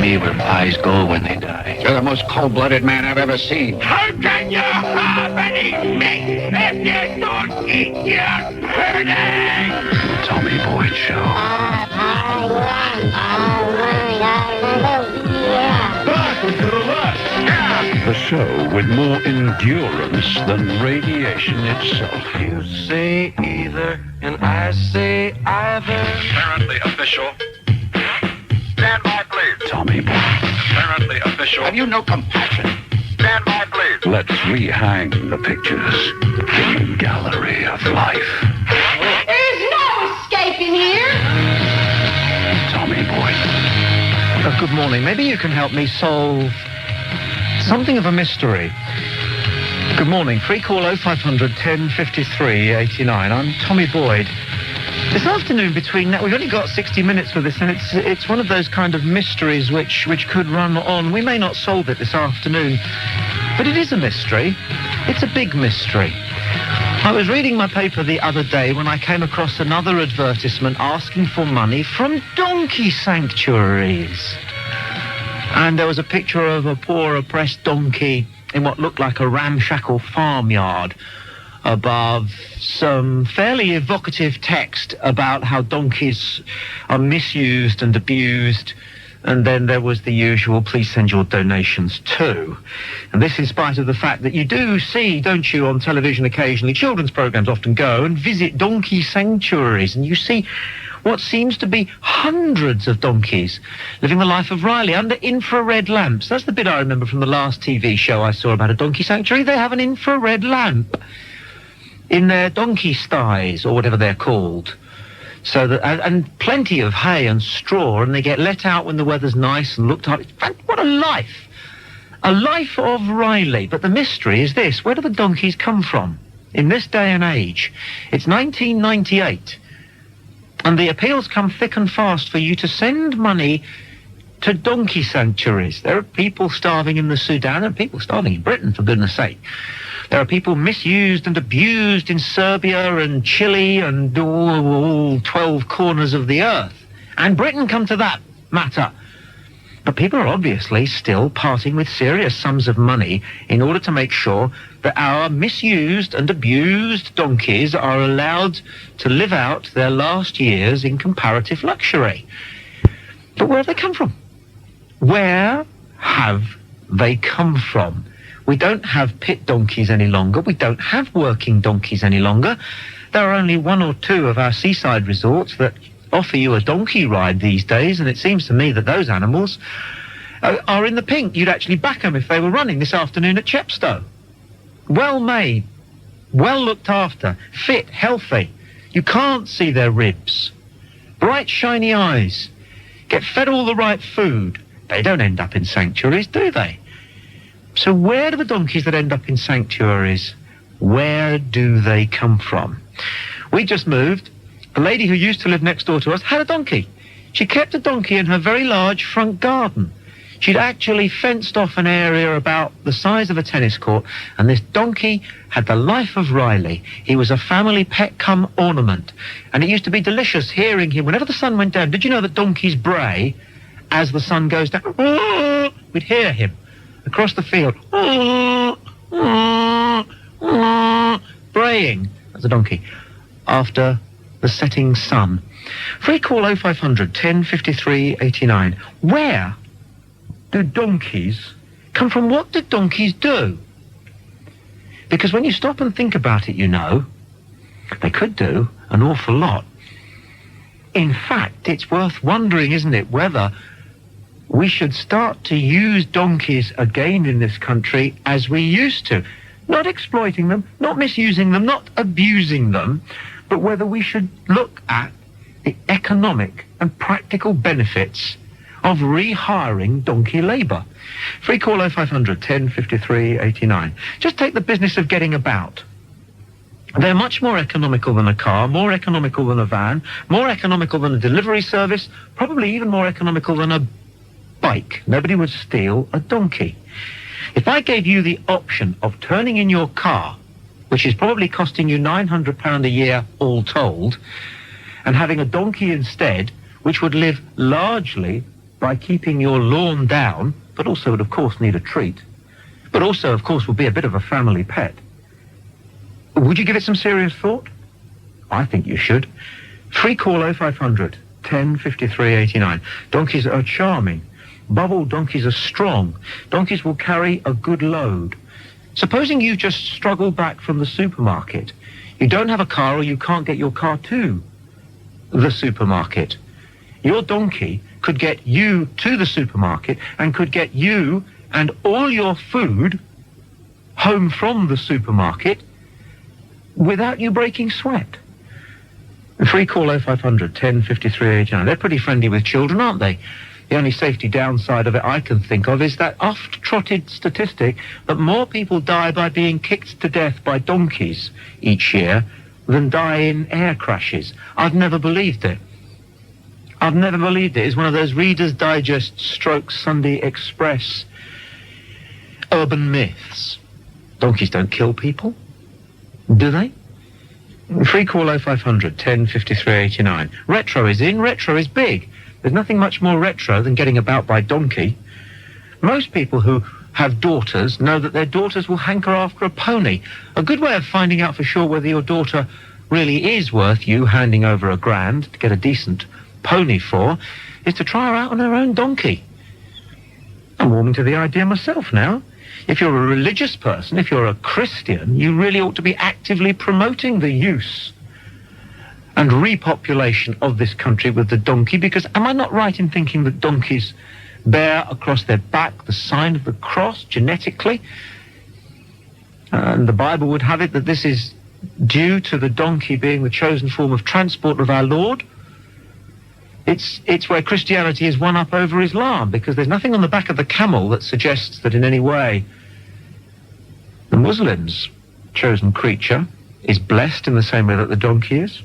me where pies go when they die. You're the most cold-blooded man I've ever seen. How can you have any meat if you don't eat your pudding? The Tommy Boyds Show. Back to the left. A show with more endurance than radiation itself. You say either, and I say either. Apparently official. Stand by, please. Tommy Boyds. Apparently official. Have you no compassion? Stand by, please. Let's rehang the pictures in the gallery of life. There's no escaping here. Tommy Boyds. Good morning. Maybe you can help me solve something of a mystery. Good morning. Free call 0500 1053 89. I'm Tommy Boyd. This afternoon between now, we've only got 60 minutes for this, and it's one of those kind of mysteries which could run on. We may not solve it this afternoon, but it is a mystery. It's a big mystery. I was reading my paper the other day when I came across another advertisement asking for money from donkey sanctuaries. And there was a picture of a poor, oppressed donkey in what looked like a ramshackle farmyard above some fairly evocative text about how donkeys are misused and abused. And then there was the usual, please send your donations too. And this in spite of the fact that you do see, don't you, on television occasionally, children's programs often go and visit donkey sanctuaries, and you see what seems to be hundreds of donkeys living the life of Riley under infrared lamps. That's the bit I remember from the last TV show I saw about a donkey sanctuary. They have an infrared lamp in their donkey sties, or whatever they're called. So that, and plenty of hay and straw, and they get let out when the weather's nice and looked up. What a life! A life of Riley. But the mystery is this: where do the donkeys come from in this day and age? It's 1998. And the appeals come thick and fast for you to send money to donkey sanctuaries. There are people starving in the Sudan and people starving in Britain, for goodness sake. There are people misused and abused in Serbia and Chile and all 12 corners of the earth. And Britain come to that matter. But people are obviously still parting with serious sums of money in order to make sure that our misused and abused donkeys are allowed to live out their last years in comparative luxury. But where have they come from? Where have they come from? We don't have pit donkeys any longer. We don't have working donkeys any longer. There are only one or two of our seaside resorts that offer you a donkey ride these days, and it seems to me that those animals are in the pink. You'd actually back them if they were running this afternoon at Chepstow. Well made, well looked after, fit, healthy. You can't see their ribs. Bright, shiny eyes. Get fed all the right food. They don't end up in sanctuaries, do they? So where do the donkeys that end up in sanctuaries, where do they come from? We just moved. A lady who used to live next door to us had a donkey. She kept a donkey in her very large front garden. She'd actually fenced off an area about the size of a tennis court, and this donkey had the life of Riley. He was a family pet come ornament, and it used to be delicious hearing him whenever the sun went down. Did you know that donkeys bray as the sun goes down? We'd hear him across the field, braying, that's a donkey, after the setting sun. Free call 0500 1053 89. Where do donkeys come from? What do donkeys do? Because when you stop and think about it, you know, they could do an awful lot. In fact, it's worth wondering, isn't it, whether we should start to use donkeys again in this country as we used to. Not exploiting them, not misusing them, not abusing them, but whether we should look at the economic and practical benefits of rehiring donkey labour. Free call 0500 1053 89. Just take the business of getting about. They're much more economical than a car, more economical than a van, more economical than a delivery service, probably even more economical than a bike. Nobody would steal a donkey. If I gave you the option of turning in your car, which is probably costing you £900 a year all told, and having a donkey instead, which would live largely by keeping your lawn down, but also would, of course, need a treat, but also, of course, would be a bit of a family pet. Would you give it some serious thought? I think you should. Free call 0500 10 53 89. Donkeys are charming. Above all, donkeys are strong. Donkeys will carry a good load. Supposing you just struggle back from the supermarket. You don't have a car, or you can't get your car to the supermarket. Your donkey could get you to the supermarket and could get you and all your food home from the supermarket without you breaking sweat. Free call 0500 10 53 89. They're pretty friendly with children, aren't they? The only safety downside of it I can think of is that oft-trotted statistic that more people die by being kicked to death by donkeys each year than die in air crashes. I've never believed it. I've never believed it. It's one of those Reader's Digest / Sunday Express urban myths. Donkeys don't kill people, do they? Free call 0500 10 53 89. Retro is in. Retro is big. There's nothing much more retro than getting about by donkey. Most people who have daughters know that their daughters will hanker after a pony. A good way of finding out for sure whether your daughter really is worth you handing over $1,000 to get a decent pony for is to try her out on her own donkey. I'm warming to the idea myself now. If you're a religious person, if you're a Christian, you really ought to be actively promoting the use and repopulation of this country with the donkey, because am I not right in thinking that donkeys bear across their back the sign of the cross genetically? And the Bible would have it that this is due to the donkey being the chosen form of transport of our Lord. It's where Christianity is one up over Islam, because there's nothing on the back of the camel that suggests that in any way the Muslims' chosen creature is blessed in the same way that the donkey is.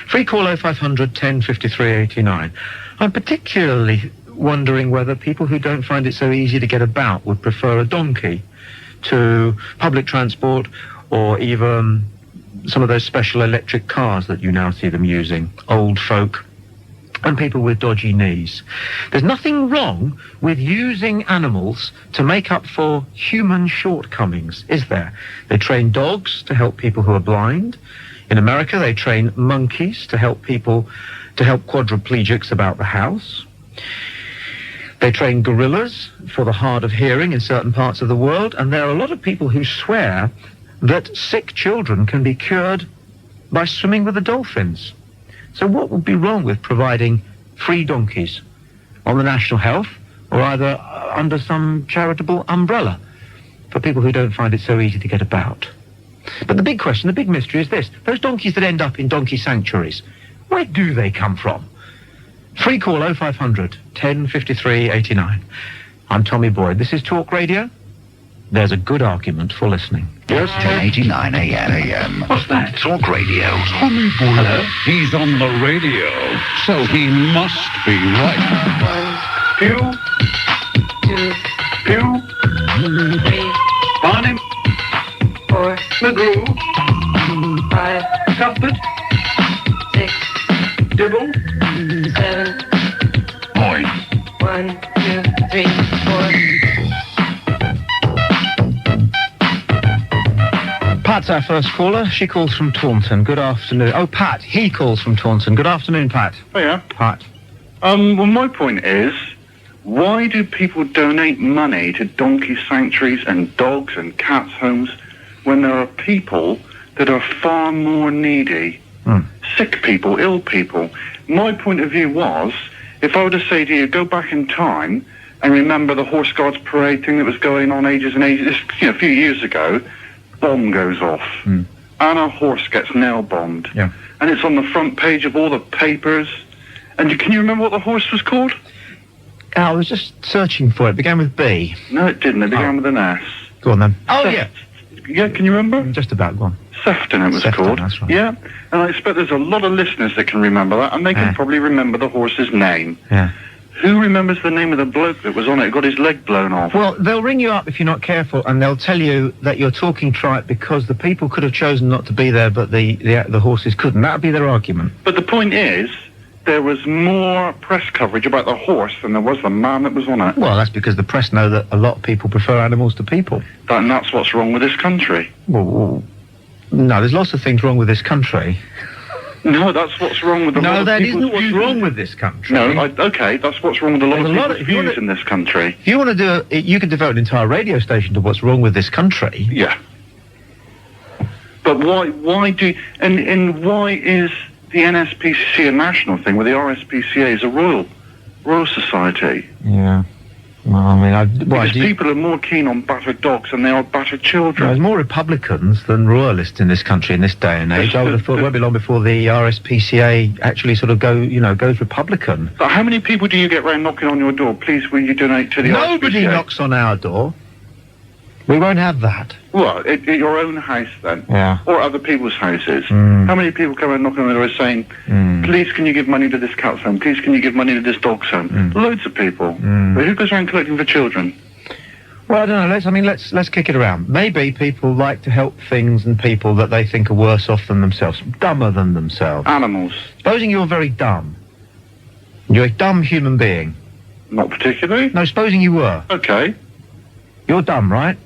Free call 0500 10 53 89. I'm particularly wondering whether people who don't find it so easy to get about would prefer a donkey to public transport, or even some of those special electric cars that you now see them using. Old folk and people with dodgy knees. There's nothing wrong with using animals to make up for human shortcomings, is there? They train dogs to help people who are blind. In America, they train monkeys to help quadriplegics about the house. They train gorillas for the hard of hearing in certain parts of the world, and there are a lot of people who swear that sick children can be cured by swimming with the dolphins. So what would be wrong with providing free donkeys on the National Health, or either under some charitable umbrella for people who don't find it so easy to get about? But the big question, the big mystery is this. Those donkeys that end up in donkey sanctuaries, where do they come from? Free call 0500 10 53 89. I'm Tommy Boyd. This is Talk Radio. There's a good argument for listening. Yes, 1089 AM. What's that? Talk Radio. Tommy Boyd. Hello? He's on the radio, so he must be right. 1, 2, 3, Barney 4, McGrew, 5, Cuthbert, 6, Dibble, 7, Boyd. 1, 2, 3, 4. Pat's our first caller. She calls from Taunton. Good afternoon. Oh, Pat. He calls from Taunton. Good afternoon, Pat. Oh, yeah. Pat. Well, my point is, why do people donate money to donkey sanctuaries and dogs and cats' homes when there are people that are far more needy? Sick people, ill people. My point of view was, if I were to say to you, go back in time and remember the Horse Guards parade thing that was going on ages and ages, a few years ago, bomb goes off, and a horse gets nail bombed, Yeah. and it's on the front page of all the papers. And can you remember what the horse was called? I was just searching for it. It began with B. No, it didn't. It began with an S. Go on then. Oh, Seft- yeah. Yeah, can you remember? Just about. Go on. Sefton it was Sefton, called. that's right. Yeah, and I expect there's a lot of listeners that can remember that, and they can Yeah. probably remember the horse's name. Yeah. Who remembers the name of the bloke that was on it, got his leg blown off? Well, they'll ring you up if you're not careful, and they'll tell you that you're talking tripe because the people could have chosen not to be there, but the horses couldn't. That would be their argument. But the point is, there was more press coverage about the horse than there was the man that was on it. Well, that's because the press know that a lot of people prefer animals to people. And that's what's wrong with this country. Well, no, there's lots of things wrong with this country. No, that's what's wrong with a lot No, of that people's isn't what's views. wrong with this country. No, okay, that's what's wrong with a lot There's of a lot people's of- if you views wanna- in this country. If you want to you could devote an entire radio station to what's wrong with this country. Yeah. But why do, and why is the NSPCA a national thing, where the RSPCA is a royal society? Yeah. Well, I mean, Because people are more keen on battered dogs than they are battered children. There's more Republicans than Royalists in this country in this day and age. I would have thought it won't be long before the RSPCA actually sort of goes Republican. But how many people do you get round knocking on your door? Please, will you donate to the Nobody RSPCA? knocks on our door. We won't have that. Well, at your own house then? Yeah. Or other people's houses? Mm. How many people come around knocking on the door saying, please can you give money to this cat's home? Please can you give money to this dog's home? Loads of people. But who goes around collecting for children? Well, I don't know. Let's kick it around. Maybe people like to help things and people that they think are worse off than themselves, dumber than themselves. Animals. Supposing you're very dumb. You're a dumb human being. Not particularly. No, supposing you were. Okay. You're dumb, right?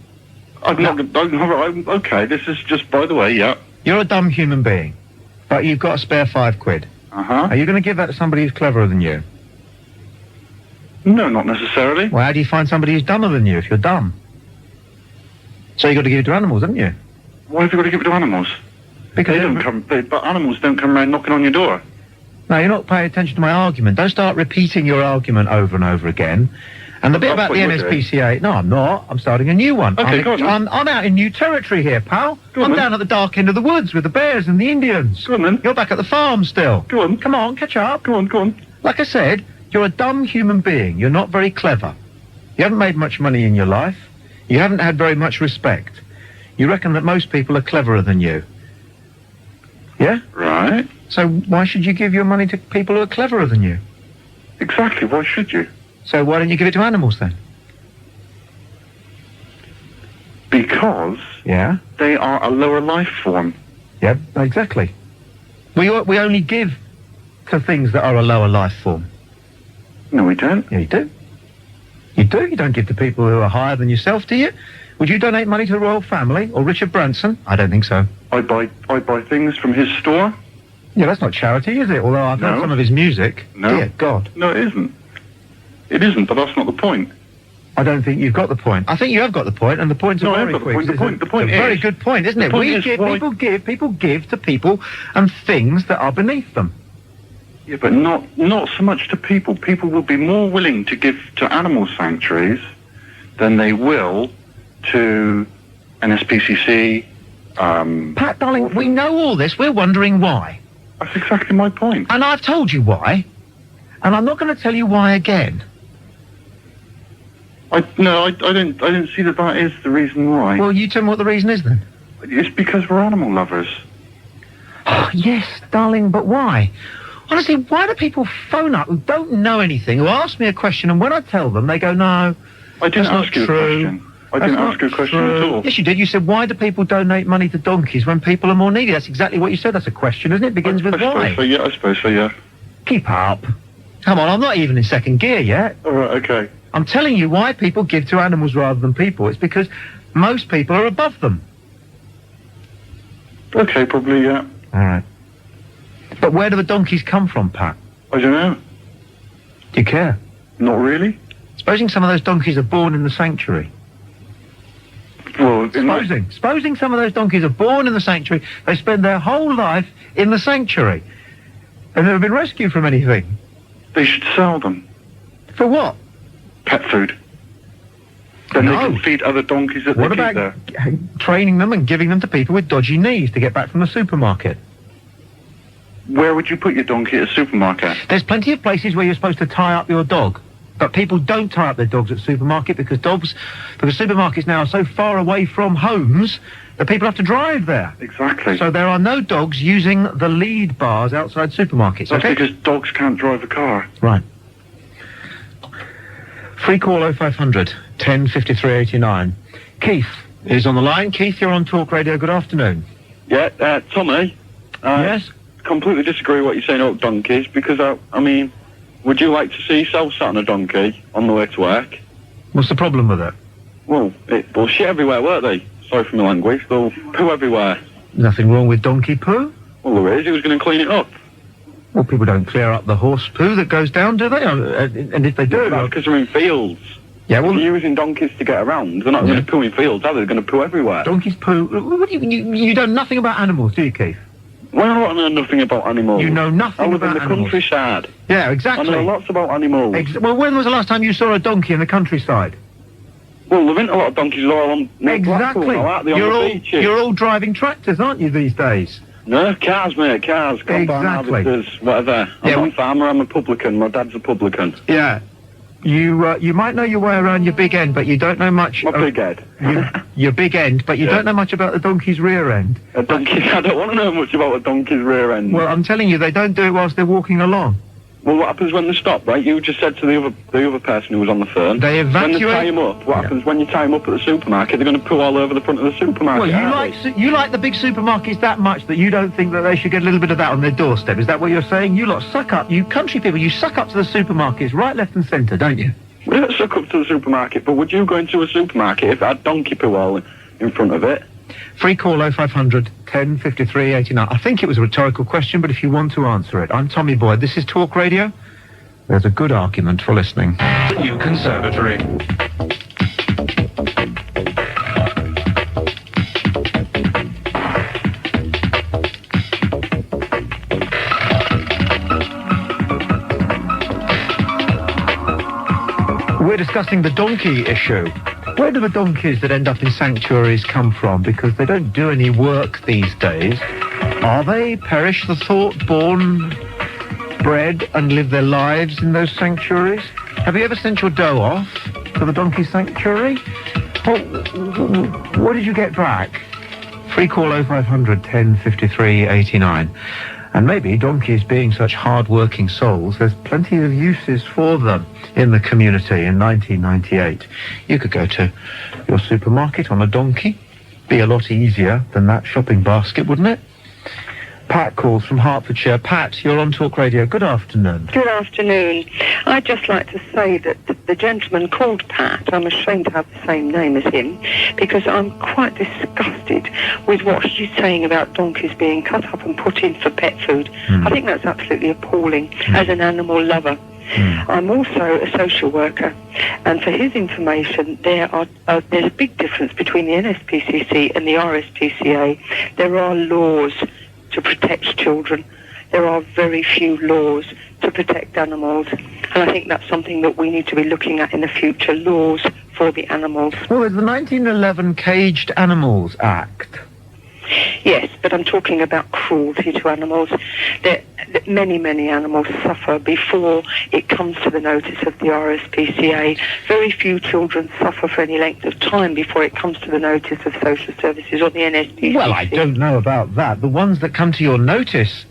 Okay, this is just by the way, yeah. You're a dumb human being, but you've got a spare £5. Uh-huh. Are you going to give that to somebody who's cleverer than you? No, not necessarily. Well, how do you find somebody who's dumber than you if you're dumb? So you've got to give it to animals, haven't you? Why have you got to give it to animals? Because But animals don't come around knocking on your door. No, you're not paying attention to my argument. Don't start repeating your argument over and over again. And the bit about the NSPCA... No, I'm not. I'm starting a new one. Okay, go on. I'm out in new territory here, pal. I'm down at the dark end of the woods with the bears and the Indians. Go on, then. You're back at the farm still. Go on. Come on, catch up. Go on. Like I said, you're a dumb human being. You're not very clever. You haven't made much money in your life. You haven't had very much respect. You reckon that most people are cleverer than you. Yeah? Right. So why should you give your money to people who are cleverer than you? Exactly, why should you? So why don't you give it to animals then? Because Yeah? they are a lower life form. Yeah, exactly. We only give to things that are a lower life form. No, we don't. Yeah, you do. You do. You don't give to people who are higher than yourself, do you? Would you donate money to the royal family or Richard Branson? I don't think so. I buy things from his store. Yeah, that's not charity, is it? Although I've heard No. some of his music. No. Dear God. No, it isn't. It isn't, but that's not the point. I don't think you've got the point. I think you have got the point, and the point's No, a I very have got the quick. point. The point it's a very is- good point, isn't the it? point is why- People give to people and things that are beneath them. Yeah, but not so much to people. People will be more willing to give to animal sanctuaries than they will to NSPCC. Pat, darling, we know all this. We're wondering why. That's exactly my point. And I've told you why. And I'm not going to tell you why again. I don't see that is the reason why. Well, you tell me what the reason is then. It's because we're animal lovers. Oh, yes, darling, but why? Honestly, why do people phone up who don't know anything, who ask me a question, and when I tell them, they go, no, I didn't that's not ask you a true. question. I didn't That's ask you a not question true. at all. Yes, you did. You said, why do people donate money to donkeys when people are more needy? That's exactly what you said. That's a question, isn't it? It begins with I suppose why. so, yeah, I suppose so, yeah. Keep up. Come on, I'm not even in second gear yet. All right, okay. I'm telling you why people give to animals rather than people. It's because most people are above them. Okay, probably, yeah. All right. But where do the donkeys come from, Pat? I don't know. Do you care? Not really. Supposing some of those donkeys are born in the sanctuary. Well, Supposing some of those donkeys are born in the sanctuary, they spend their whole life in the sanctuary. And never been rescued from anything. they should sell them. For what? Pet food. Then No. they can feed other donkeys that What they keep about there. training them and giving them to people with dodgy knees to get back from the supermarket? Where would you put your donkey at a supermarket? There's plenty of places where you're supposed to tie up your dog. But people don't tie up their dogs at supermarket because supermarkets now are so far away from homes that people have to drive there. Exactly. So there are no dogs using the lead bars outside supermarkets. That's Okay? because dogs can't drive a car. Right. Free call 0500 10 53 89. Keith is on the line. Keith, you're on Talk Radio. Good afternoon. Yeah, Tommy. Yes? completely disagree with what you're saying about donkeys, because, I mean, would you like to see yourself sat on a donkey on the way to work? What's the problem with it? Well, they'll shit everywhere, weren't they? Sorry for my language. They'll poo everywhere. Nothing wrong with donkey poo? Well, there is. Who's going to clean it up? Well, people don't clear up the horse poo that goes down, do they? And if they do... That's because they're in fields. Yeah, well... If you're using donkeys to get around, they're not going to poo in fields, are they? They're going to poo everywhere. Donkeys poo... What do you know nothing about animals, do you, Keith? Well, I don't know nothing about animals. You know nothing about animals. I live in the countryside. Yeah, exactly. I know lots about animals. Well, when was the last time you saw a donkey in the countryside? Well, there isn't a lot of donkeys all on Exactly. Blackpool, aren't they, on the beaches? You're all driving tractors, aren't you, these days? No, cars, mate, cars. Combine harvesters, whatever. I'm not a farmer, I'm a publican. My dad's a publican. Yeah. You might know your way around your big end, but you don't know much... My big head. Your big end, but you don't know much about the donkey's rear end. A donkey... I don't want to know much about a donkey's rear end. Well, I'm telling you, they don't do it whilst they're walking along. Well, what happens when they stop, right? You just said to the other person who was on the phone... They evacuate... When they tie him up, what happens when you tie him up at the supermarket? They're going to poo all over the front of the supermarket. Well, you like the big supermarkets that much that you don't think that they should get a little bit of that on their doorstep. Is that what you're saying? You lot suck up. You country people, you suck up to the supermarkets right, left and centre, don't you? We don't suck up to the supermarket, but would you go into a supermarket if it had donkey poo all in front of it? Free call 0500 10 53 89. I think it was a rhetorical question, but if you want to answer it. I'm Tommy Boyd. This is Talk Radio. There's a good argument for listening. The new conservatory. We're discussing the donkey issue. Where do the donkeys that end up in sanctuaries come from? Because they don't do any work these days. Are they, perish the thought, born, bred, and live their lives in those sanctuaries? Have you ever sent your dough off to the donkey sanctuary? What did you get back? Free call 0500 10 53 89. And maybe donkeys being such hard-working souls, there's plenty of uses for them in the community in 1998. You could go to your supermarket on a donkey. Be a lot easier than that shopping basket, wouldn't it? Pat calls from Hertfordshire. Pat, you're on Talk Radio. Good afternoon. Good afternoon. I'd just like to say that the gentleman called Pat, I'm ashamed to have the same name as him, because I'm quite disgusted with what he's saying about donkeys being cut up and put in for pet food. I think that's absolutely appalling as an animal lover. I'm also a social worker, and for his information, there's a big difference between the NSPCC and the RSPCA. There are laws to protect children. There are very few laws to protect animals, and I think that's something that we need to be looking at in the future, laws for the animals. Well, there's the 1911 Caged Animals Act. Yes, but I'm talking about cruelty to animals. Many animals suffer before it comes to the notice of the RSPCA. Very few children suffer for any length of time before it comes to the notice of social services or the NSPCA. Well, I don't know about that. The ones that come to your notice,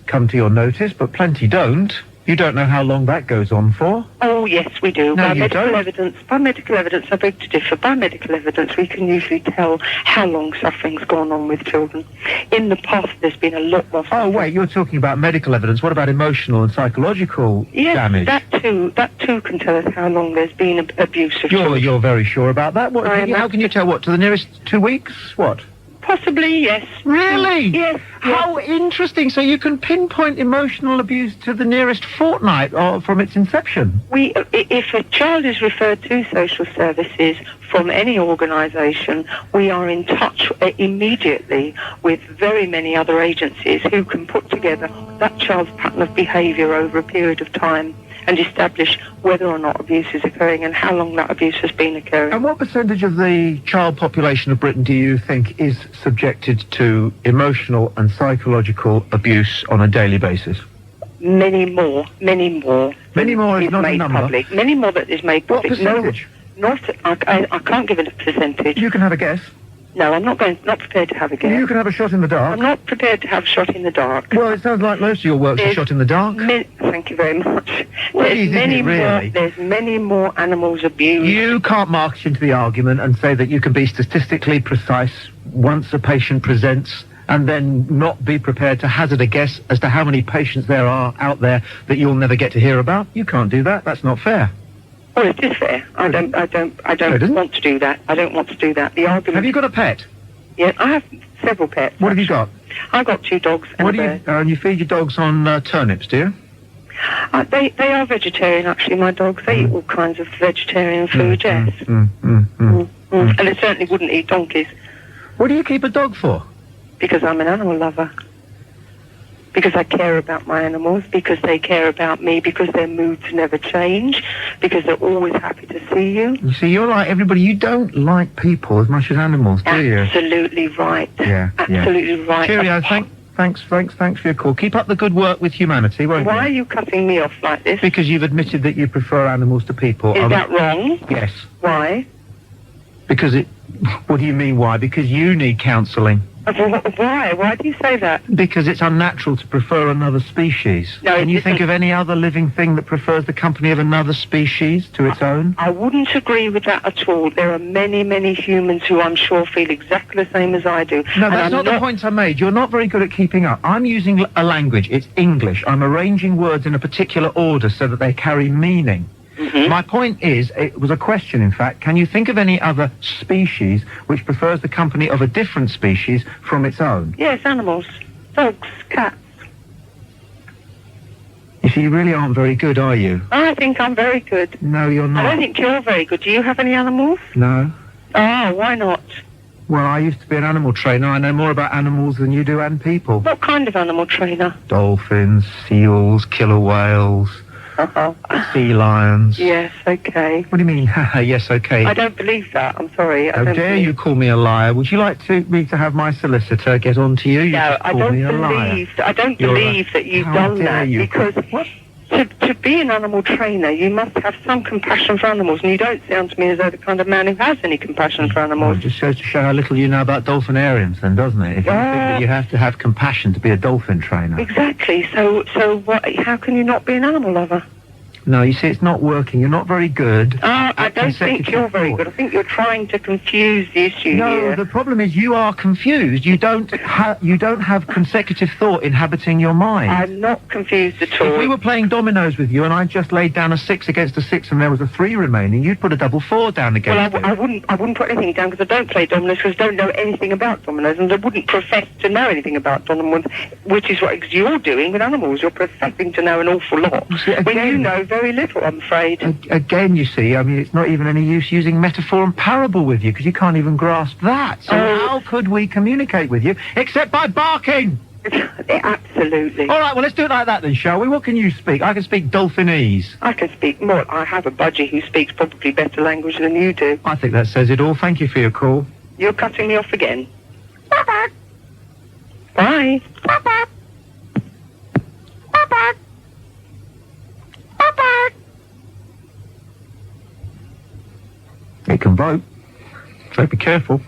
but plenty don't. You don't know how long that goes on for? Oh, yes, we do. No, by you medical don't. evidence, I beg to differ. By medical evidence, we can usually tell how long suffering's gone on with children. In the past, there's been a lot more suffering. Oh, wait, you're talking about medical evidence. What about emotional and psychological damage? Yes, that too can tell us how long there's been abuse of children. You're very sure about that? How can you tell what? To the nearest 2 weeks? What? Possibly, yes. Really? Yes. How interesting. So you can pinpoint emotional abuse to the nearest fortnight from its inception? If a child is referred to social services from any organisation, we are in touch immediately with very many other agencies who can put together that child's pattern of behaviour over a period of time and establish whether or not abuse is occurring and how long that abuse has been occurring. And what percentage of the child population of Britain do you think is subjected to emotional and psychological abuse on a daily basis? Many more. Many more is not a number. Public. Many more that is made public. What percentage? I can't give it a percentage. You can have a guess. No, I'm not prepared to have a guess. You can have a shot in the dark. I'm not prepared to have a shot in the dark. Well, it sounds like most of your work's a shot in the dark. Thank you very much. What do you think, really? There's many more animals abused. You can't march into the argument and say that you can be statistically precise once a patient presents and then not be prepared to hazard a guess as to how many patients there are out there that you'll never get to hear about? You can't do that. That's not fair. Well, it is fair. I don't isn't? want to do that. I don't want to do that. The argument... Have you got a pet? Yeah, I have several pets. What have you got? I've got 2 dogs and What a do bird. you... and you feed your dogs on turnips, do you? They are vegetarian, actually, my dogs. They eat all kinds of vegetarian food, yes. And they certainly wouldn't eat donkeys, What do you keep a dog for? because I'm an animal lover. Because I care about my animals, because they care about me, because their moods never change, because they're always happy to see you. You see, you're like everybody. You don't like people as much as animals, do you? Absolutely right. Yeah, Absolutely right. Cheerio. Thanks for your call. Keep up the good work with humanity, won't Why are you? you cutting me off like this? Because you've admitted that you prefer animals to people. Is that wrong? Yes. Why? Because it... What do you mean, why? Because you need counselling. Why? Why do you say that? Because it's unnatural to prefer another species. No, Can it you think isn't. of any other living thing that prefers the company of another species to its own? I wouldn't agree with that at all. There are many, many humans who I'm sure feel exactly the same as I do. No, And that's I'm not the point I made. You're not very good at keeping up. I'm using a language. It's English. I'm arranging words in a particular order so that they carry meaning. My point is, it was a question, in fact, can you think of any other species which prefers the company of a different species from its own? Yes, animals. Dogs, cats. You see, you really aren't very good, are you? I think I'm very good. No, you're I not. don't think you're very good. Do you have any animals? No. Oh, why not? Well, I used to be an animal trainer. I know more about animals than you do and people. What kind of animal trainer? Dolphins, seals, killer whales, sea lions. Yes, okay. What do you mean, yes, okay? I don't believe that. I'm sorry. How dare you call me a liar? Would you like me to have my solicitor get on to you? You No, just I called don't me a liar. believe. I don't You're believe that you've How done dare that you? because to be an animal trainer, you must have some compassion for animals, and you don't sound to me as though the kind of man who has any compassion for Well, animals. it just shows to show how little you know about dolphinariums, then, doesn't it? If you think that you have to have compassion to be a dolphin trainer. Exactly. So what? How can you not be an animal lover? No, you see, it's not working. You're not very good. I don't think you're very good. I think you're trying to confuse the issue No, here. the problem is you are confused. You don't have consecutive thought inhabiting your mind. I'm not confused at all. If we were playing dominoes with you and I just laid down a 6 against a 6 and there was a 3 remaining, you'd put a double 4 down against Well, it. I wouldn't put anything down because I don't play dominoes because I don't know anything about dominoes, and I wouldn't profess to know anything about dominoes, which is what you're doing with animals. You're professing to know an awful lot See, when you again- know very little, I'm afraid. Again, you see, I mean, it's not even any use using metaphor and parable with you because you can't even grasp that. So how could we communicate with you except by barking? Absolutely. All right, well, let's do it like that then, shall we? What can you speak? I can speak Dolphinese. I can speak more. I have a budgie who speaks probably better language than you do. I think that says it all. Thank you for your call. You're cutting me off again. Bye. You can vote, so be careful.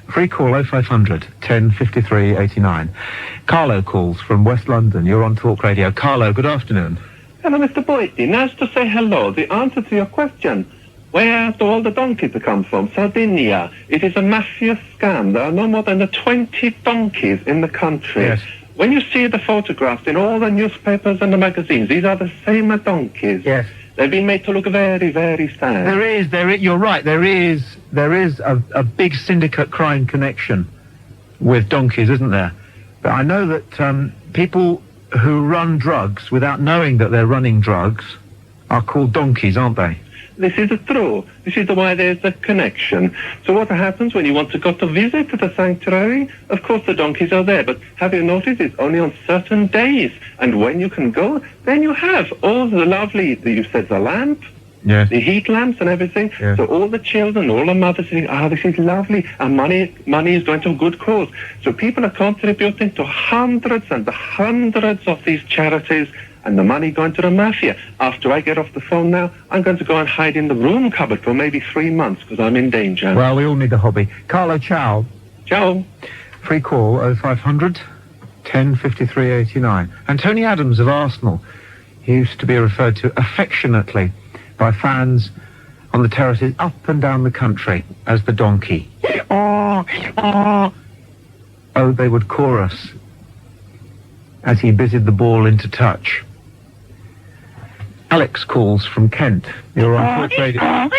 Free call 0500 10 53 89. Carlo calls from West London. You're on Talk Radio. Carlo, good afternoon. Hello, Mr. Boyd. Nice to say hello. The answer to your question, where do all the donkeys come from? Sardinia. It is a mafia scam. There are no more than 20 donkeys in the country. Yes. When you see the photographs in all the newspapers and the magazines, these are the same donkeys. Yes. They've been made to look very, very sad. There is, you're right, there is a big syndicate crime connection with donkeys, isn't there? But I know that people who run drugs without knowing that they're running drugs are called donkeys, aren't they? This is true. This is why there's a connection. So what happens when you want to go to visit the sanctuary? Of course the donkeys are there, but have you noticed it's only on certain days? And when you can go, then you have all the lovely, you said the lamp, Yes. the heat lamps and everything. Yes. So all the children, all the mothers think, this is lovely, and money is going to a good cause. So people are contributing to hundreds and hundreds of these charities, and the money going to the mafia. After I get off the phone now, I'm going to go and hide in the room cupboard for maybe 3 months because I'm in danger. Well, we all need a hobby. Carlo, ciao. Ciao. Free call 0500 10 53 89. And Tony Adams of Arsenal, he used to be referred to affectionately by fans on the terraces up and down the country as the donkey. oh, they would chorus as he busied the ball into touch. Alex calls from Kent. You're on Talk Radio.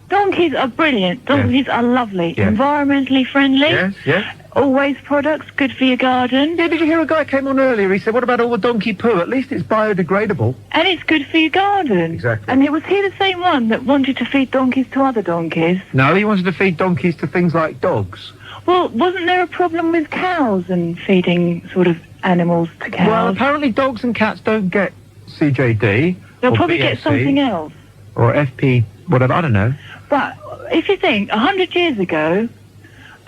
Donkeys are brilliant. Donkeys are lovely. Yes. Environmentally friendly. Yes, yes. Always products, good for your garden. Yeah, did you hear a guy came on earlier? He said, what about all the donkey poo? At least it's biodegradable. And it's good for your garden. Exactly. And was he the same one that wanted to feed donkeys to other donkeys? No, he wanted to feed donkeys to things like dogs. Well, wasn't there a problem with cows and feeding sort of animals to cows? Well, apparently dogs and cats don't get CJD. They'll or probably get BSC, something else. Or FP, whatever, I don't know. But if you think, 100 years ago,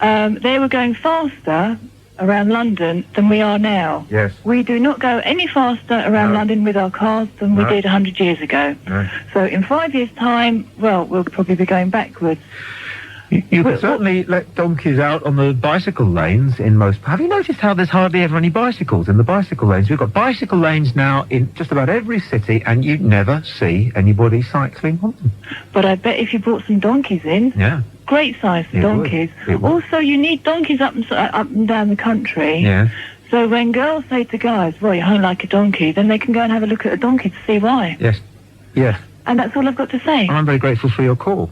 they were going faster around London than we are now. Yes. We do not go any faster around London with our cars than we did 100 years ago. No. So in 5 years' time, well, we'll probably be going backwards. You can certainly let donkeys out on the bicycle lanes in most... Have you noticed how there's hardly ever any bicycles in the bicycle lanes? We've got bicycle lanes now in just about every city, and you never see anybody cycling on them. But I bet if you brought some donkeys in, Yeah. great size for It donkeys. would. It would. Also, you need donkeys up and down the country. Yeah. So when girls say to guys, well, you hung like a donkey, then they can go and have a look at a donkey to see why. Yes. Yes. And that's all I've got to say. I'm very grateful for your call.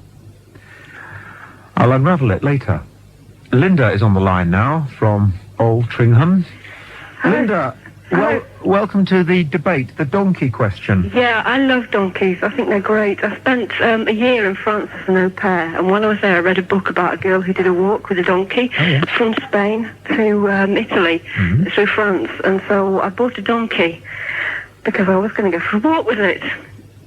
I'll unravel it later. Linda is on the line now from Old Tringham. Linda, welcome to the debate, the donkey question. Yeah, I love donkeys. I think they're great. I spent a year in France as an au pair, and while I was there, I read a book about a girl who did a walk with a donkey from Spain to Italy through France. And so I bought a donkey because I was going to go for a walk with it.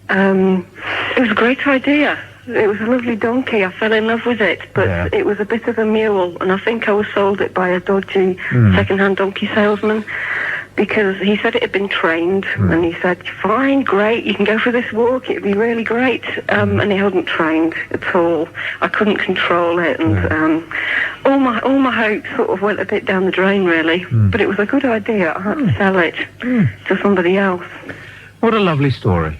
It was a great idea. It was a lovely donkey. I fell in love with it, but it was a bit of a mule, and I think I was sold it by a dodgy second-hand donkey salesman, because he said it had been trained, and he said, fine, great, you can go for this walk, it'd be really great, and he hadn't trained at all. I couldn't control it, and all my hopes sort of went a bit down the drain, really, but it was a good idea. I had to sell it to somebody else. What a lovely story.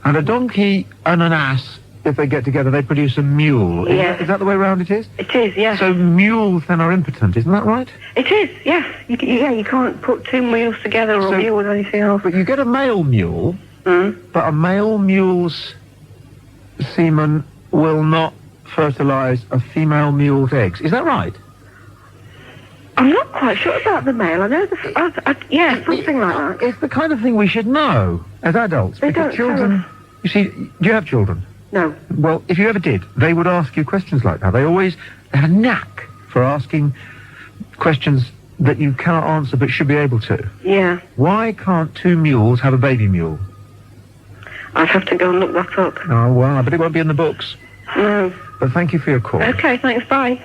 And a donkey and an ass, if they get together, they produce a mule. Is that the way around it is? It is, yes. So mules then are impotent, isn't that right? It is, yes. You can't put two mules together or mule with anything else. But you get a male mule, but a male mule's semen will not fertilise a female mule's eggs. Is that right? I'm not quite sure about the male. I know something like that. It's the kind of thing we should know as adults. They because don't children... You see, do you have children? No. Well, if you ever did, they would ask you questions like that. They had a knack for asking questions that you cannot answer but should be able to. Yeah. Why can't two mules have a baby mule? I'd have to go and look that up. Oh, well, I bet it won't be in the books. No. But thank you for your call. Okay, thanks, bye.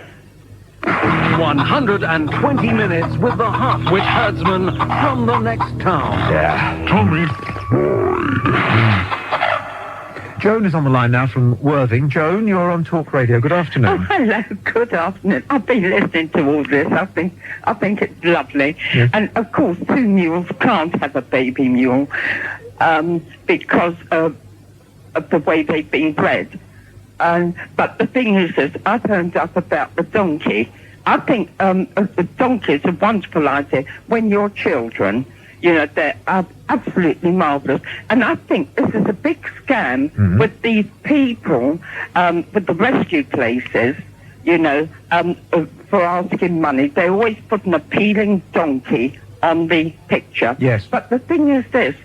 120 minutes with the half-wit herdsman from the next town. Yeah. Tommy Joan is on the line now from Worthing. Joan, you're on Talk Radio. Good afternoon. Oh, hello. Good afternoon. I've been listening to all this. I think it's lovely. Yes. And, of course, two mules can't have a baby mule because of the way they've been bred. But the thing is this, I turned up about the donkey. I think the donkey is a wonderful idea when you're children. You know, they're absolutely marvellous. And I think this is a big scam with these people, with the rescue places, you know, for asking money. They always put an appealing donkey on the picture. Yes. But the thing is this,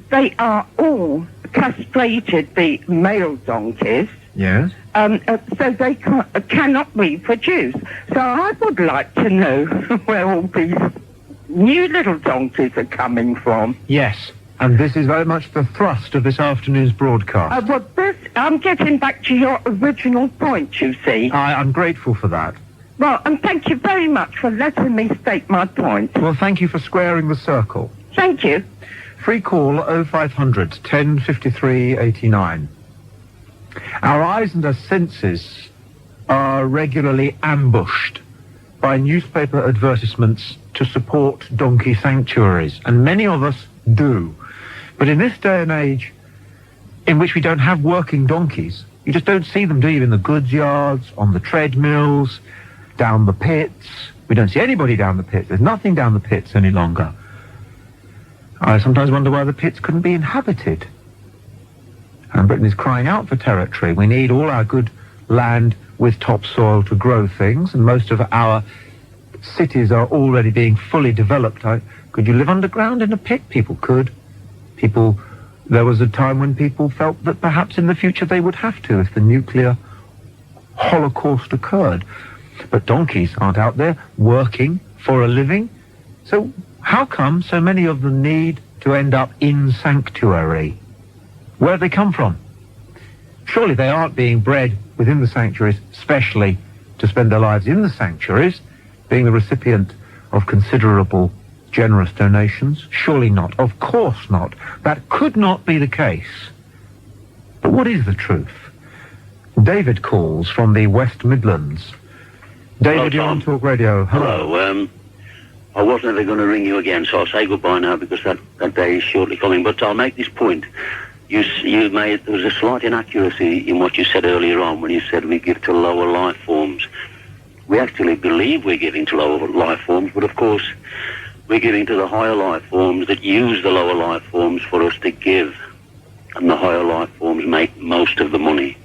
they are all castrated, the male donkeys. Yes. So they cannot reproduce. So I would like to know where all these new little donkeys are coming from. Yes. And this is very much the thrust of this afternoon's broadcast. I'm getting back to your original point, you see. I'm grateful for that. Well, and thank you very much for letting me state my point. Well, thank you for squaring the circle. Thank you. Free call 0500 1053 89. Our eyes and our senses are regularly ambushed by newspaper advertisements to support donkey sanctuaries, and many of us do. But in this day and age, in which we don't have working donkeys, you just don't see them, do you? In the goods yards, on the treadmills, down the pits, We don't see anybody down the pits. There's nothing down the pits any longer. I sometimes wonder why the pits couldn't be inhabited. And Britain is crying out for territory. We need all our good land with topsoil to grow things, and most of our cities are already being fully developed. Could you live underground in a pit? People could. There was a time when people felt that perhaps in the future they would have to if the nuclear holocaust occurred. But donkeys aren't out there working for a living. So how come so many of them need to end up in sanctuary? Where do they come from? Surely they aren't being bred within the sanctuaries, specially to spend their lives in the sanctuaries, being the recipient of considerable, generous donations. Surely not. Of course not. That could not be the case. But what is the truth? David calls from the West Midlands. David, you're on Talk Radio. Hello. I was never going to ring you again, so I'll say goodbye now because that day is shortly coming. But I'll make this point. There was a slight inaccuracy in what you said earlier on when you said we give to lower life forms. We actually believe we're giving to lower life forms, but of course we're giving to the higher life forms that use the lower life forms for us to give. And the higher life forms make most of the money.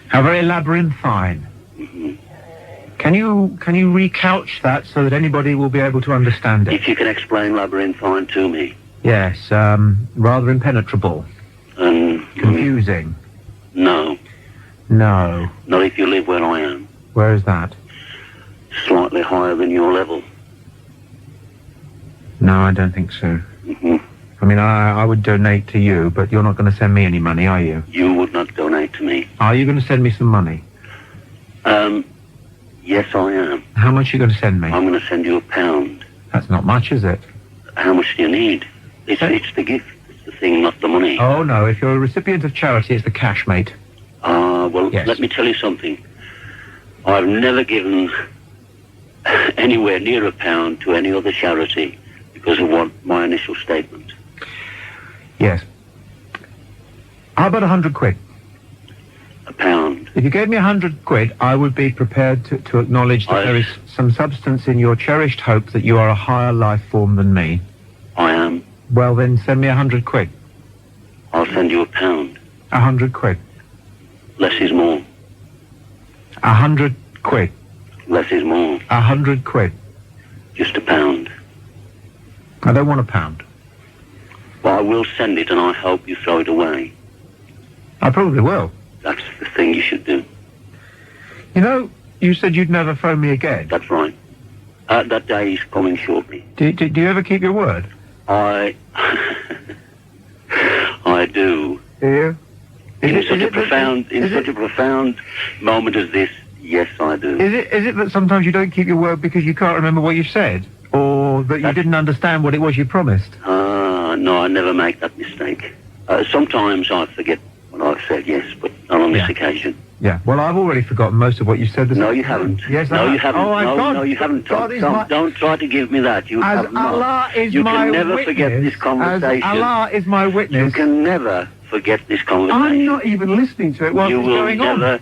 How very labyrinthine. Mm-hmm. Can you recouch that so that anybody will be able to understand it? If you can explain labyrinthine to me. Yes, rather impenetrable. Confusing. No. No. Not if you live where I am. Where is that? Slightly higher than your level. No, I don't think so. Mm-hmm. I mean, I would donate to you, but you're not going to send me any money, are you? You would not donate to me. Are you going to send me some money? Yes, I am. How much are you going to send me? I'm going to send you £1. That's not much, is it? How much do you need? It's the gift. It's the thing, not the money. Oh, no. If you're a recipient of charity, it's the cash, mate. Well, yes. Let me tell you something. I've never given anywhere near £1 to any other charity because of my initial statement. Yes. How about 100 quid? £1. If you gave me 100 quid, I would be prepared to acknowledge that there is some substance in your cherished hope that you are a higher life form than me. I am. Well, then send me 100 quid. I'll send you £1. 100 quid. Less is more. 100 quid. Less is more. 100 quid. Just £1. I don't want £1. Well, I will send it and I hope you throw it away. I probably will. That's the thing you should do. You know, you said you'd never phone me again. That's right. That day is coming shortly. Do you ever keep your word? I do. Do you? In such a profound moment as this, yes, I do. Is it that sometimes you don't keep your word because you can't remember what you said? Or that you didn't understand what it was you promised? No, I never make that mistake. Sometimes I forget what I've said, yes, but not on this occasion. Yeah, well, I've already forgotten most of what you said. No, you haven't. Yes, no, you haven't. Oh, no, you haven't. Don't try to give me that. You as have not. Allah is you my can never witness, forget this conversation. As Allah is my witness. You can never forget this conversation. I'm not even listening to it while it's going on. You will never.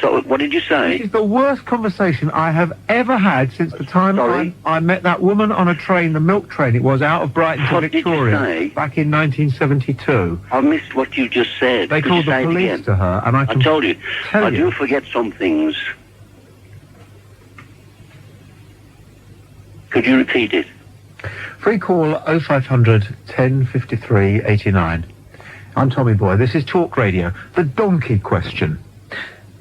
So, what did you say? This is the worst conversation I have ever had since the time I met that woman on a train, the milk train it was, out of Brighton to Victoria, back in 1972. I missed what you just said. They called the police to her, and I told you, I do forget some things. Could you repeat it? Free call 0500 1053 89. I'm Tommy Boyd. This is Talk Radio. The donkey question.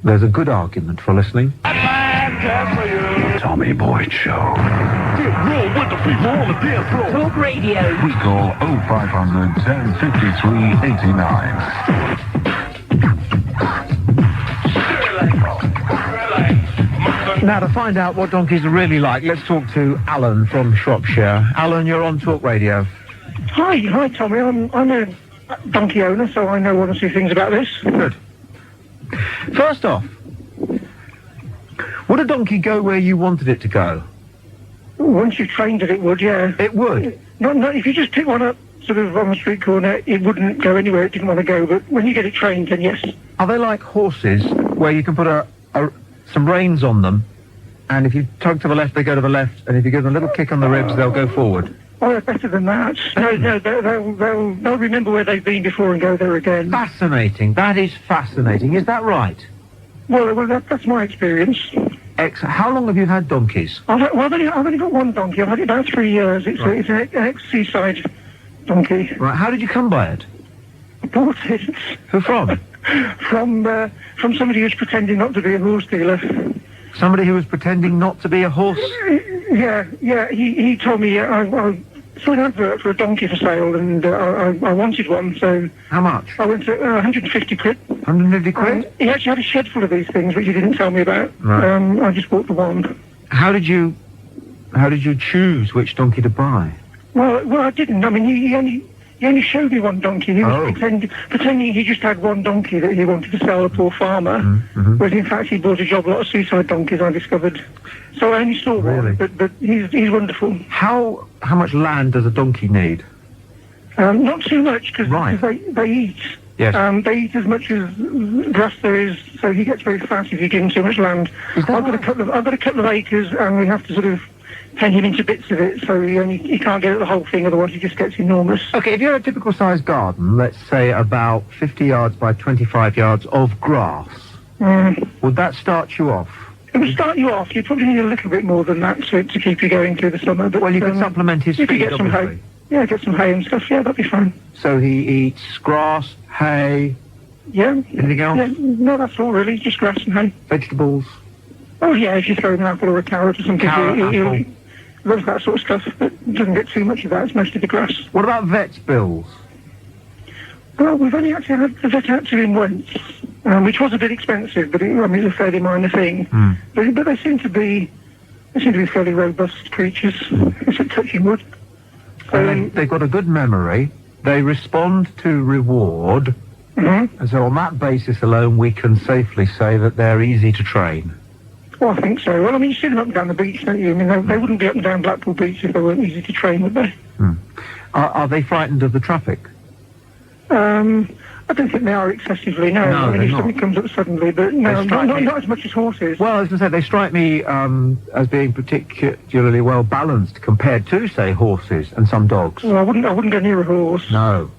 There's a good argument for listening. Tommy Boyd Show. Roll with the people on the dance floor. Talk Radio. We call 0500 1053 89. Now, to find out what donkeys are really like, let's talk to Alan from Shropshire. Alan, you're on Talk Radio. Hi, Tommy. I'm a donkey owner, so I know one or two things about this. Good. First off, would a donkey go where you wanted it to go? Once you trained it would, yeah. It would? Not if you just pick one up sort of on the street corner, it wouldn't go anywhere it didn't want to go, but when you get it trained, then yes. Are they like horses, where you can put some reins on them And if you tug to the left, they go to the left. And if you give them a little kick on the ribs, they'll go forward. Oh, they're better than that. No, they'll remember where they've been before and go there again. Fascinating. That is fascinating. Is that right? Well, that's my experience. How long have you had donkeys? I've only got one donkey. I've had it about 3 years. It's an ex-seaside donkey. Right. How did you come by it? I bought it. Who from? From somebody who's pretending not to be a horse dealer. Somebody who was pretending not to be a horse? Yeah. He told me I saw an advert for a donkey for sale, and I wanted one, so... How much? I went to 150 quid. 150 quid? He actually had a shed full of these things, which he didn't tell me about. Right. I just bought the one. How did you choose which donkey to buy? Well, I didn't. I mean, he only showed me one donkey. He was pretending he just had one donkey that he wanted to sell a poor farmer, whereas in fact he bought a job lot of seaside donkeys, I discovered. So I only saw one, but he's wonderful. How much land does a donkey need? Not too much, because they eat. Yes. They eat as much as grass there is, so he gets very fat if you give him too much land. I've got a couple of acres, and we have to sort of pen him into bits of it, so he can't get at the whole thing, otherwise he just gets enormous. Okay, if you had a typical sized garden, let's say about 50 yards by 25 yards of grass, would that start you off? It would start you off. You probably need a little bit more than that to keep you going through the summer. But, well, you can supplement his feed, you get some hay. Yeah, get some hay and stuff. Yeah, that'd be fine. So he eats grass, hay. Yeah. Anything else? Yeah, no, that's all really. Just grass and hay. Vegetables. Oh yeah, if you throw him an apple or a carrot or something, he loves that sort of stuff. But doesn't get too much of that. It's mostly the grass. What about vet's bills? Well, we've only actually had the vet out to him once, which was a bit expensive, but it's a fairly minor thing. But they seem to be fairly robust creatures. It's a touching wood. And they've got a good memory. They respond to reward. And so on that basis alone, we can safely say that they're easy to train. Well, I think so. Well, I mean, you see them up and down the beach, don't you? I mean, they wouldn't be up and down Blackpool Beach if they weren't easy to train, would they? Are they frightened of the traffic? I don't think they are excessively, no. I mean, if something comes up suddenly, but no, not as much as horses. Well, I was going to say, they strike me as being particularly well balanced compared to, say, horses and some dogs. Well, I wouldn't go near a horse. No.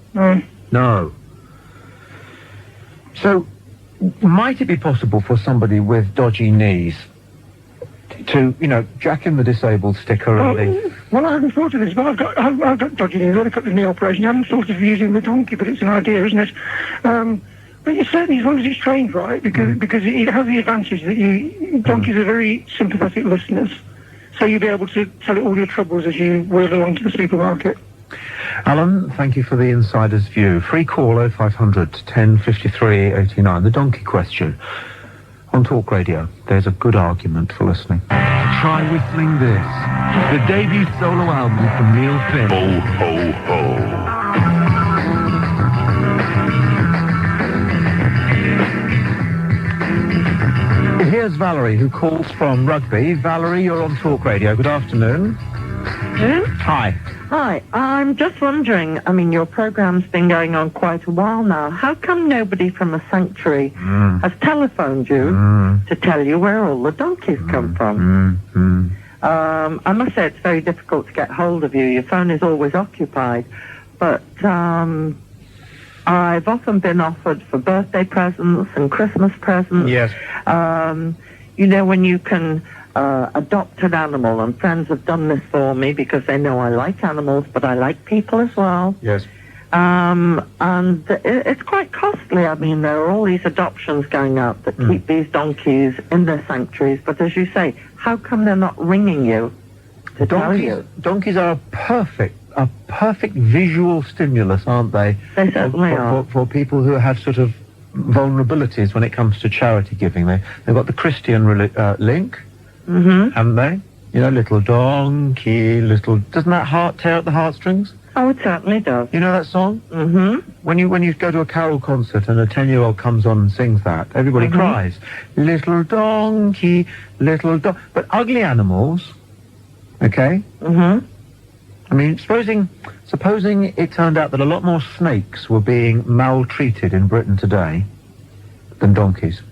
So, might it be possible for somebody with dodgy knees to, jack in the disabled sticker and Well, I haven't thought of this, but I've got dodgy knees. I've got the knee operation. I haven't thought of using the donkey, but it's an idea, isn't it? But you certainly, as long as it's trained right, because it has the advantage that donkeys are very sympathetic listeners, so you'll be able to tell it all your troubles as you whirl along to the supermarket. Alan, thank you for the insider's view. Free call 0500 1053 89. The donkey question. On Talk Radio, there's a good argument for listening. Try whistling this. The debut solo album from Neil Finn. Ho, ho, ho. Here's Valerie, who calls from Rugby. Valerie, you're on Talk Radio. Good afternoon. Hi. Hi, I'm just wondering, I mean, your program's been going on quite a while now. How come nobody from the sanctuary has telephoned you to tell you where all the donkeys come from? I must say it's very difficult to get hold of you. Your phone is always occupied. But I've often been offered for birthday presents and Christmas presents. Yes. When you can adopt an animal, and friends have done this for me because they know I like animals, but I like people as well. Yes. And it's quite costly. I mean, there are all these adoptions going out that keep these donkeys in their sanctuaries, but as you say, how come they're not ringing you to tell you? Donkeys are a perfect visual stimulus, aren't they? They certainly are. For people who have sort of vulnerabilities when it comes to charity giving. They've got the Christian link, haven't they? Little donkey, doesn't that heart tear at the heartstrings? Oh, it certainly does. You know that song? When you go to a carol concert and a 10-year-old comes on and sings that, everybody cries. Little donkey, little dog. But ugly animals, okay? I mean, supposing it turned out that a lot more snakes were being maltreated in Britain today than donkeys.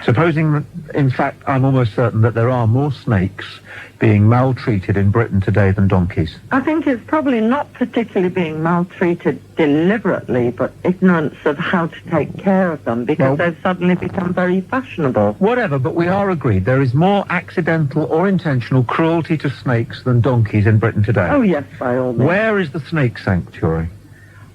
Supposing that, in fact, I'm almost certain that there are more snakes being maltreated in Britain today than donkeys. I think it's probably not particularly being maltreated deliberately, but ignorance of how to take care of them because they've suddenly become very fashionable. Whatever, but we are agreed there is more accidental or intentional cruelty to snakes than donkeys in Britain today. Oh, yes, by all means. Where is the snake sanctuary?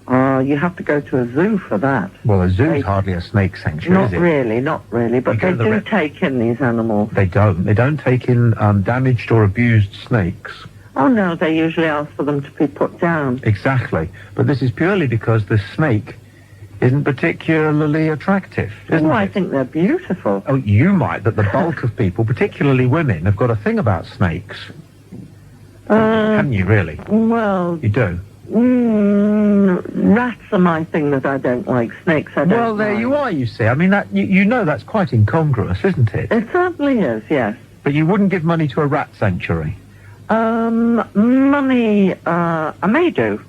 You have to go to a zoo for that. Well, a zoo's hardly a snake sanctuary, is it? Not really, but they do take in these animals. They don't. They don't take in damaged or abused snakes. Oh, no, they usually ask for them to be put down. Exactly. But this is purely because the snake isn't particularly attractive, isn't it? I think they're beautiful. Oh, you might, but the bulk of people, particularly women, have got a thing about snakes. Haven't you, really? Well... You do? Rats are my thing that I don't like. Snakes I don't Well, there you are, you see. I mean, that you know that's quite incongruous, isn't it? It certainly is, yes. But you wouldn't give money to a rat sanctuary? Money, I may do.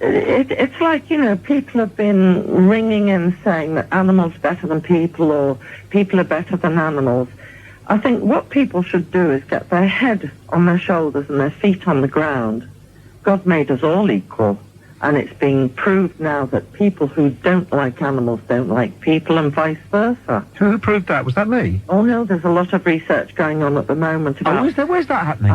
It's like, people have been ringing in saying that animals are better than people or people are better than animals. I think what people should do is get their head on their shoulders and their feet on the ground. God made us all equal, and it's being proved now that people who don't like animals don't like people and vice versa. Who proved that? Was that me? Oh, no, there's a lot of research going on at the moment about... Oh, where's that happening?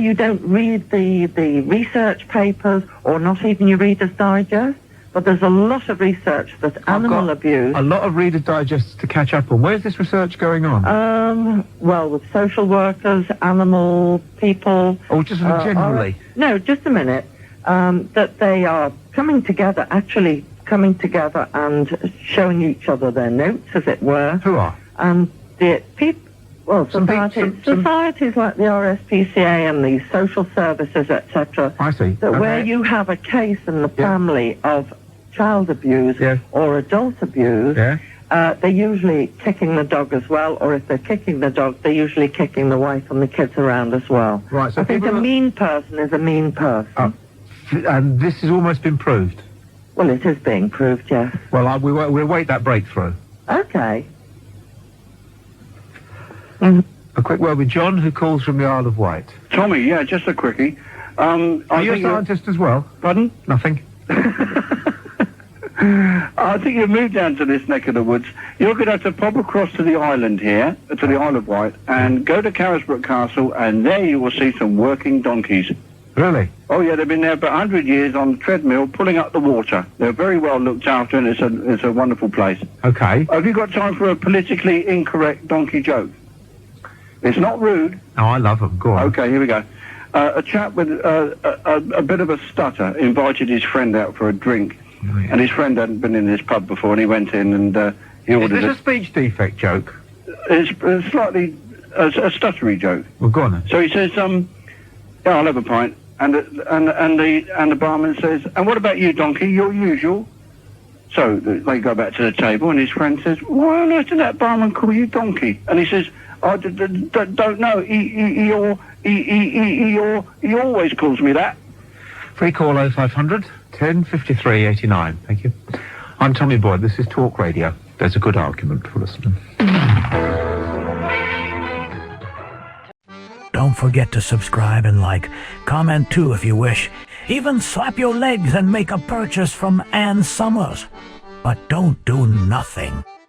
You don't read the research papers or not even your Reader's Digest, but there's a lot of research that animal abuse... A lot of Reader's Digests to catch up on. Where's this research going on? Well, with social workers, animal people... Oh, just generally? No, just a minute. That they are coming together and showing each other their notes, as it were. Who are? And the people... Well, societies like the RSPCA and the social services, etc. I see. That where you have a case in the family of child abuse or adult abuse, they're usually kicking the dog as well, or if they're kicking the dog, they're usually kicking the wife and the kids around as well. Right, so I think a mean person is a mean person. And this has almost been proved? Well, it is being proved, yes. Well, we'll wait that breakthrough. Okay. A quick word with John, who calls from the Isle of Wight. Tommy, yeah, just a quickie. Are you a scientist as well? Pardon? Nothing. I think you've moved down to this neck of the woods. You're going to have to pop across to the island here, to the Isle of Wight, and go to Carisbrooke Castle, and there you will see some working donkeys. Really? Oh, yeah, they've been there for 100 years on the treadmill, pulling up the water. They're very well looked after, and it's a wonderful place. Okay. Have you got time for a politically incorrect donkey joke? It's not rude. Oh, I love them. Go on. Okay, here we go. A chap with a bit of a stutter invited his friend out for a drink. Oh, yeah. And his friend hadn't been in this pub before, and he went in and he ordered Is this a speech defect joke? It's slightly a stuttery joke. Well, go on then. So he says, yeah, I'll have a pint. And the barman says, and what about you, donkey? Your usual? So they go back to the table, and his friend says, why on earth did that barman call you donkey? And he says, I don't know. He always calls me that. Free call 0500 1053 89. Thank you. I'm Tommy Boyd. This is Talk Radio. There's a good argument for listening. Don't forget to subscribe and like. Comment too if you wish. Even slap your legs and make a purchase from Ann Summers. But don't do nothing.